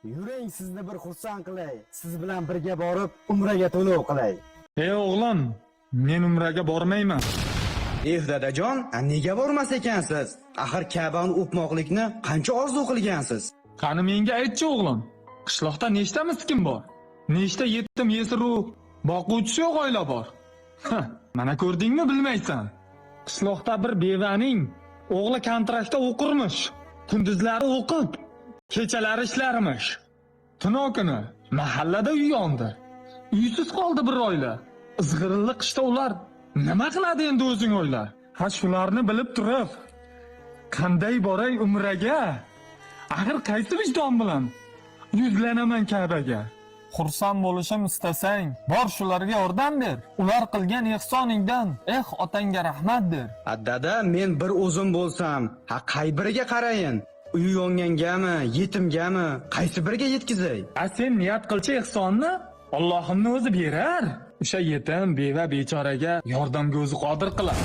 Yuring sizni bir xursand qilay. Siz bilan birga borib umraga to'lov qilay. Ey o'g'lim, men umraga bormayman. Dadajon, nega bormas ekansiz? Axir Ka'bani o'pmoqlikni qancha orzu qilgansiz? Qani menga aytchi o'g'lim. Qishloqda nechta miskin bor? Nechta yetim yesiru boquvchisi yo'q oila bor? Mana ko'rdingmi bilmaysan. Qishloqda bir bevaning o'g'li kontraktda o'qirmish. Kunduzlari o'qib, kechalari ishlarmish. Tunu kuni mahallada uy yondi. Uysiz qoldi bir oila. Izg'irinli qishda ular nima qiladi endi o'zing o'yla. Ha shularni bilib turib, qanday boray umraga? Axir qaysi vijdon bilan yuzlanaman Ka'baga? Xursand bo'lishim istasang, bor shularga yordam ber. Ular qilgan ehsoningdan otangga rahmat der. Dada, men bir o'zim bo'lsam, qay biriga qarayin? Uy yongangami, yetimgami, qaysi biriga yetkazay? Sen niyat qilchi ehsonni, Allohimni o'zi berar. O'sha yetim, beva, bechoraga yordamga o'zi qodir qiladi.